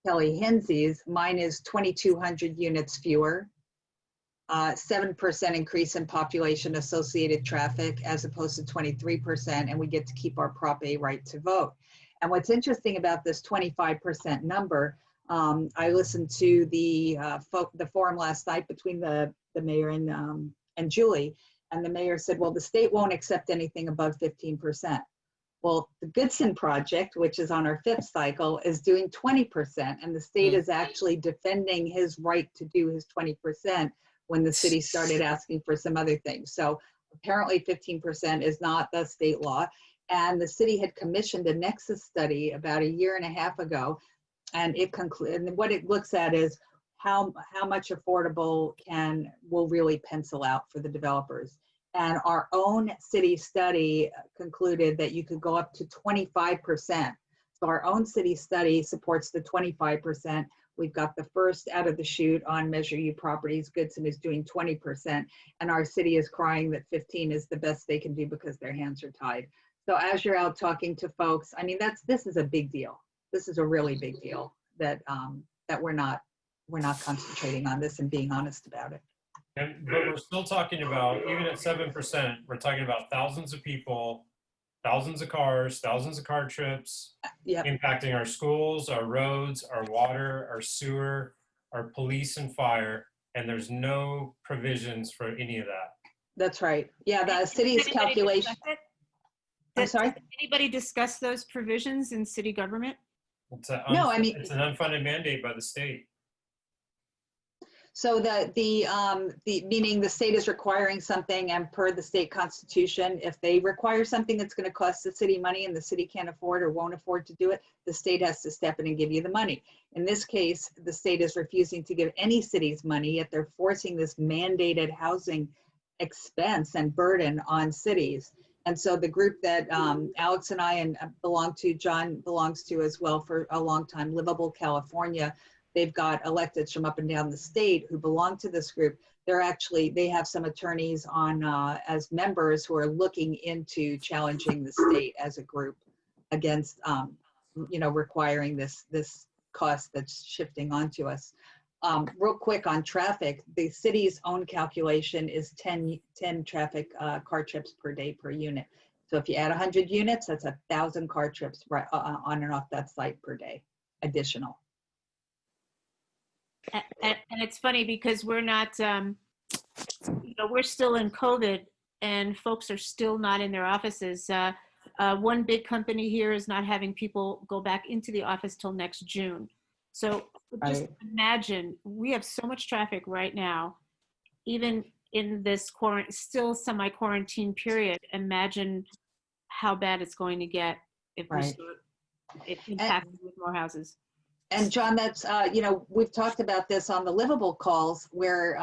Kelly Hinsey's, mine is 2,200 units fewer. 7% increase in population associated traffic as opposed to 23%, and we get to keep our Prop A right to vote. And what's interesting about this 25% number, I listened to the forum last night between the mayor and Julie, and the mayor said, well, the state won't accept anything above 15%. Well, the Goodson project, which is on our fifth cycle, is doing 20%, and the state is actually defending his right to do his 20%. When the city started asking for some other things. So apparently 15% is not the state law. And the city had commissioned a nexus study about a year and a half ago. And and what it looks at is how much affordable will really pencil out for the developers. And our own city study concluded that you could go up to 25%. So our own city study supports the 25%. We've got the first out of the chute on Measure U properties. Goodson is doing 20%, and our city is crying that 15 is the best they can do because their hands are tied. So as you're out talking to folks, I mean, this is a big deal. This is a really big deal that we're not concentrating on this and being honest about it. But we're still talking about, even at 7%, we're talking about thousands of people, thousands of cars, thousands of car trips, impacting our schools, our roads, our water, our sewer, our police and fire, and there's no provisions for any of that. That's right. Yeah, the city's calculation. I'm sorry? Did anybody discuss those provisions in city government? No, I mean, it's an unfunded mandate by the state. So meaning the state is requiring something, and per the state constitution, if they require something that's going to cost the city money and the city can't afford or won't afford to do it, the state has to step in and give you the money. In this case, the state is refusing to give any cities money, yet they're forcing this mandated housing expense and burden on cities. And so the group that Alex and I belong to, John belongs to as well for a long time, Livable California. They've got electeds from up and down the state who belong to this group. They have some attorneys on as members who are looking into challenging the state as a group against, requiring this cost that's shifting onto us. Real quick on traffic, the city's own calculation is 10 traffic car trips per day per unit. So if you add 100 units, that's 1,000 car trips right on and off that site per day, additional. And it's funny because we're not, we're still in COVID and folks are still not in their offices. One big company here is not having people go back into the office till next June. So just Right. imagine, we have so much traffic right now, even in this still semi-quarantine period. Imagine how bad it's going to get if we Right. start impacting with more houses. And John, that's, we've talked about this on the Livable calls where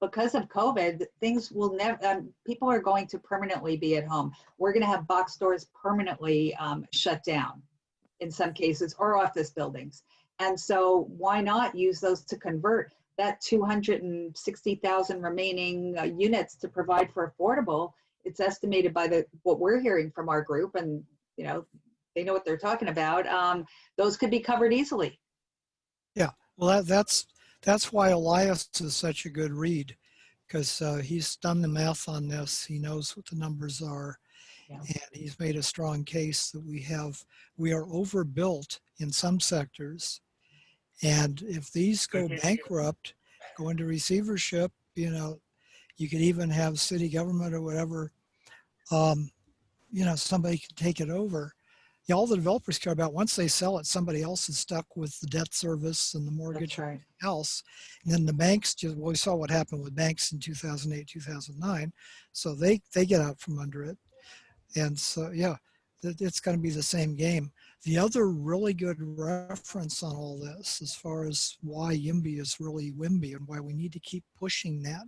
because of COVID, things will never, people are going to permanently be at home. We're going to have box stores permanently shut down in some cases, or office buildings. And so why not use those to convert that 260,000 remaining units to provide for affordable? It's estimated by what we're hearing from our group, and they know what they're talking about. Those could be covered easily. Yeah, well, that's why Elias is such a good read, because he's done the math on this. He knows what the numbers are, Yeah. and he's made a strong case that we are overbuilt in some sectors, and if these go bankrupt, go into receivership, you could even have city government or whatever, somebody can take it over. Yeah, all the developers care about, once they sell it, somebody else is stuck with the debt service and the mortgage That's right. else. And then the banks we saw what happened with banks in 2008, 2009. So they get out from under it. And so, yeah, it's going to be the same game. The other really good reference on all this, as far as why YIMBY is really WIMBY and why we need to keep pushing that,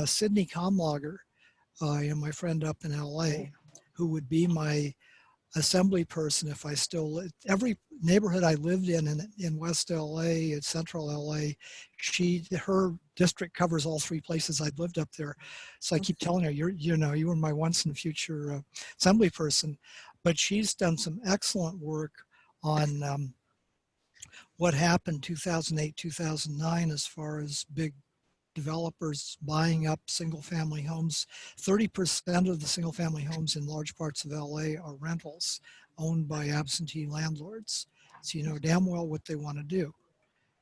Sydney Comlager, my friend up in LA, who would be my assembly person if I still every neighborhood I lived in West LA and Central LA, her district covers all three places I'd lived up there. So I keep telling her, you were my once and future assembly person. But she's done some excellent work on what happened 2008, 2009 as far as big developers buying up single family homes. 30% of the single family homes in large parts of LA are rentals owned by absentee landlords. So you know damn well what they want to do.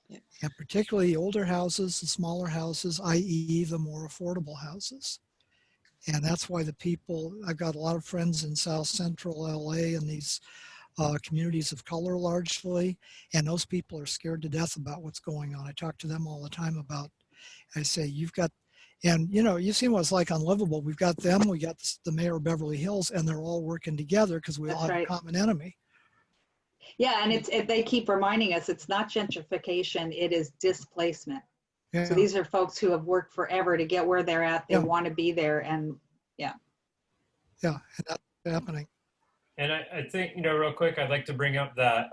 Yeah. And particularly older houses, the smaller houses, i.e. the more affordable houses. And that's why I've got a lot of friends in South Central LA and these communities of color largely, and those people are scared to death about what's going on. I talk to them all the time about, I say, you've got, and you've seen what it's like on Livable. We've got them, we got the mayor of Beverly Hills, and they're all working together because we all have a common enemy. Yeah, and they keep reminding us it's not gentrification, it is displacement. Yeah. So these are folks who have worked forever to get where they're at. They want to be there, and yeah, and that's happening. And I think, real quick, I'd like to bring up that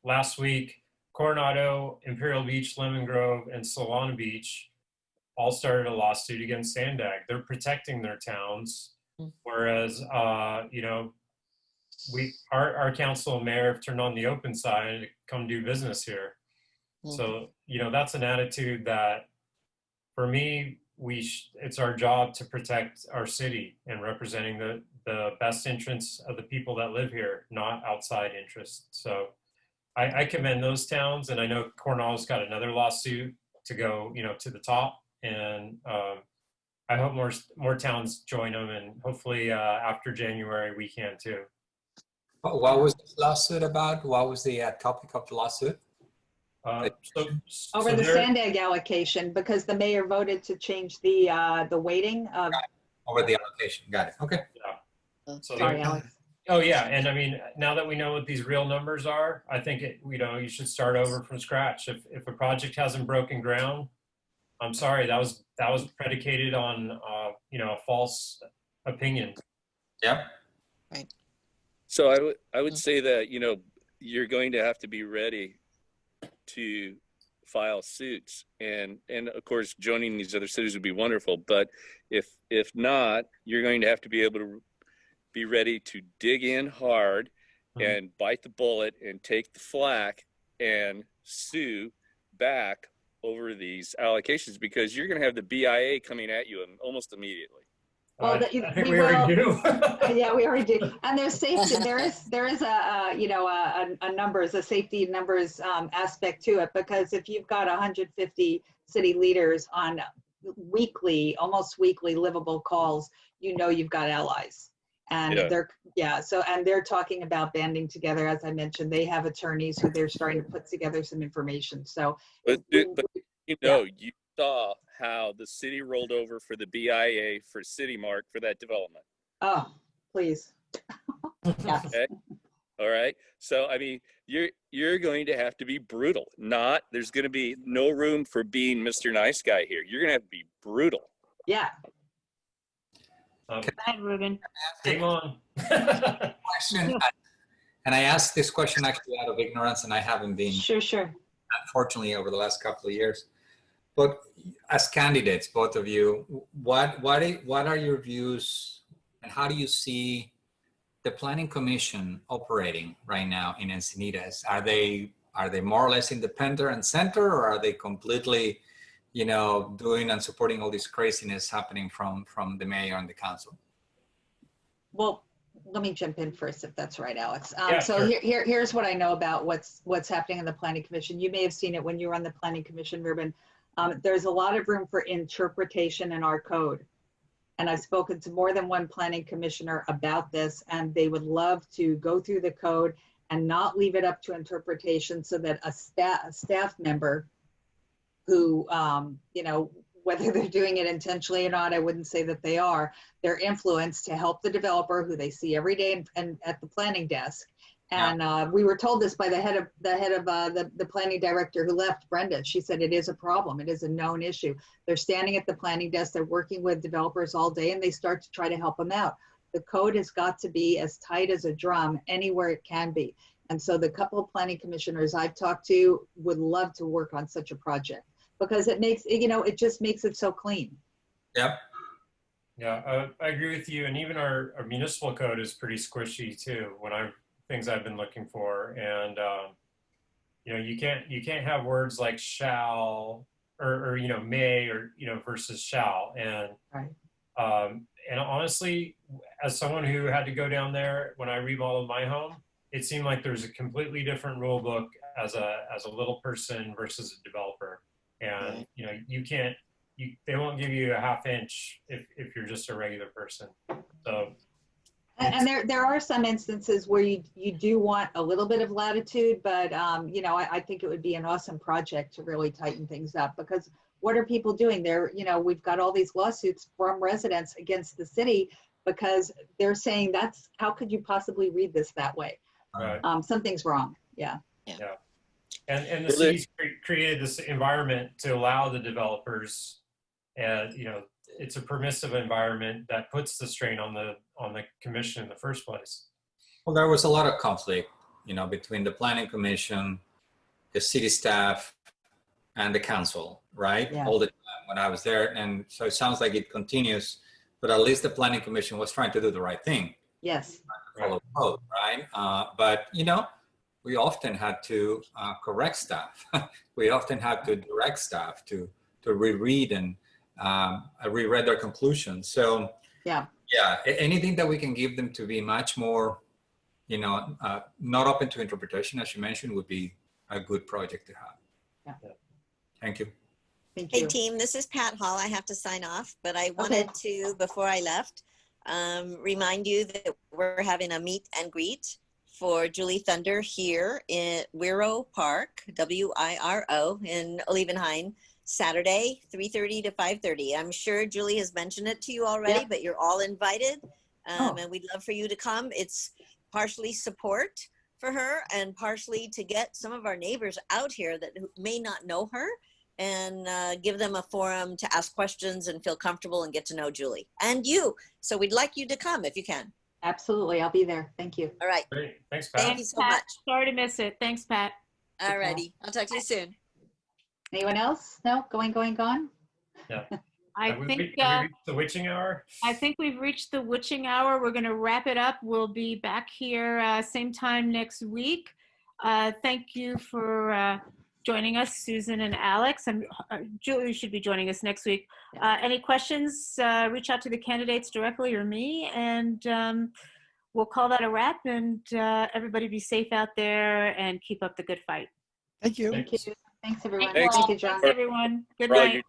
last week, Coronado, Imperial Beach, Lemon Grove, and Solana Beach all started a lawsuit against Sandag. They're protecting their towns, whereas, our council and mayor have turned on the open side to come do business here. So, that's an attitude that, for me, it's our job to protect our city and representing the best interests of the people that live here, not outside interests. So I commend those towns, and I know Coronado's got another lawsuit to go, to the top, and I hope more towns join them, and hopefully after January we can too. What was this lawsuit about? What was the topic of the lawsuit? over the Sandag allocation, because the mayor voted to change the weighting of. Over the allocation, got it. Okay. Yeah. So Sorry, Alex. Oh yeah, and I mean, now that we know what these real numbers are, I think you should start over from scratch. If a project hasn't broken ground, I'm sorry, that was predicated on a false opinion. Yep. Right. So I would say that you're going to have to be ready to file suits, and of course joining these other cities would be wonderful, but if not, you're going to have to be able to be ready to dig in hard and bite the bullet and take the flack and sue back over these allocations, because you're going to have the BIA coming at you almost immediately. Well, I think we already do. Yeah, we already do. And there's safety. There is a numbers, a safety numbers aspect to it, because if you've got 150 city leaders on weekly, almost weekly livable calls, you know you've got allies. And Yeah. they're talking about banding together. As I mentioned, they have attorneys who they're starting to put together some information. So, But you know, you saw how the city rolled over for the BIA for City Mark for that development. oh, please. Yes. Okay. All right. So I mean, you're going to have to be brutal. There's going to be no room for being Mr. Nice Guy here. You're going to have to be brutal. Yeah. Hi, Ruben. Game on. Question, and I asked this question actually out of ignorance, and I haven't been, Sure. unfortunately, over the last couple of years. But as candidates, both of you, what are your views, and how do you see the Planning Commission operating right now in Encinitas? Are they more or less independent and center, or are they completely, doing and supporting all this craziness happening from the mayor and the council? Well, let me jump in first, if that's right, Alex. Sure. Here's what I know about what's happening in the Planning Commission. You may have seen it when you were on the Planning Commission, Ruben. There's a lot of room for interpretation in our code. And I've spoken to more than one planning commissioner about this, and they would love to go through the code and not leave it up to interpretation, so that a staff member who, whether they're doing it intentionally or not, I wouldn't say that they are, they're influenced to help the developer who they see every day and at the planning desk. And we were told this by the head of the planning director who left, Brenda. She said it is a problem. It is a known issue. They're standing at the planning desk. They're working with developers all day, and they start to try to help them out. The code has got to be as tight as a drum anywhere it can be. And so the couple of planning commissioners I've talked to would love to work on such a project, because it makes, it just makes it so clean. Yep. Yeah, I agree with you. And even our municipal code is pretty squishy too, things I've been looking for. And, you can't have words like shall or may, or, versus shall. And, Right. And honestly, as someone who had to go down there when I remodeled my home, it seemed like there's a completely different rule book as a little person versus a developer. And, they won't give you a half inch if you're just a regular person. So. And there are some instances where you do want a little bit of latitude, but I think it would be an awesome project to really tighten things up, because what are people doing there? We've got all these lawsuits from residents against the city because they're saying how could you possibly read this that way? Right. Something's wrong. Yeah. And the city's created this environment to allow the developers, and it's a permissive environment that puts the strain on the commission in the first place. Well, there was a lot of conflict, between the Planning Commission, the city staff, and the council, right? Yeah. All the time when I was there. And so it sounds like it continues, but at least the Planning Commission was trying to do the right thing. Yes. Follow code, right? But, we often had to correct staff. We often had to direct staff to reread and reread their conclusions. So yeah, anything that we can give them to be much more, not open to interpretation, as you mentioned, would be a good project to have. Yeah. Thank you. Thank you. Hey team, this is Pat Hall. I have to sign off, but I wanted to, before I left, remind you that we're having a meet and greet for Julie Thunder here in Wiro Park, W-I-R-O, in Olivenhain, Saturday, 3:30 to 5:30. I'm sure Julie has mentioned it to you already, but you're all invited, and we'd love for you to come. It's partially support for her and partially to get some of our neighbors out here that may not know her, and give them a forum to ask questions and feel comfortable and get to know Julie and you. So we'd like you to come if you can. Absolutely. I'll be there. Thank you. All right. Great. Thanks, Pat. Thank you so much. Sorry to miss it. Thanks, Pat. All righty. I'll talk to you soon. Anyone else? No? Going, gone? Yeah. I Have we think reached the witching hour? I think we've reached the witching hour. We're going to wrap it up. We'll be back here same time next week. Thank you for joining us, Susan and Alex. And Julie should be joining us next week. Any questions, reach out to the candidates directly or me, and we'll call that a wrap. And everybody be safe out there and keep up the good fight. Thank you. Thank you. Thanks, everyone. Thanks. Thank you, John. Thanks, everyone. Good Right, night.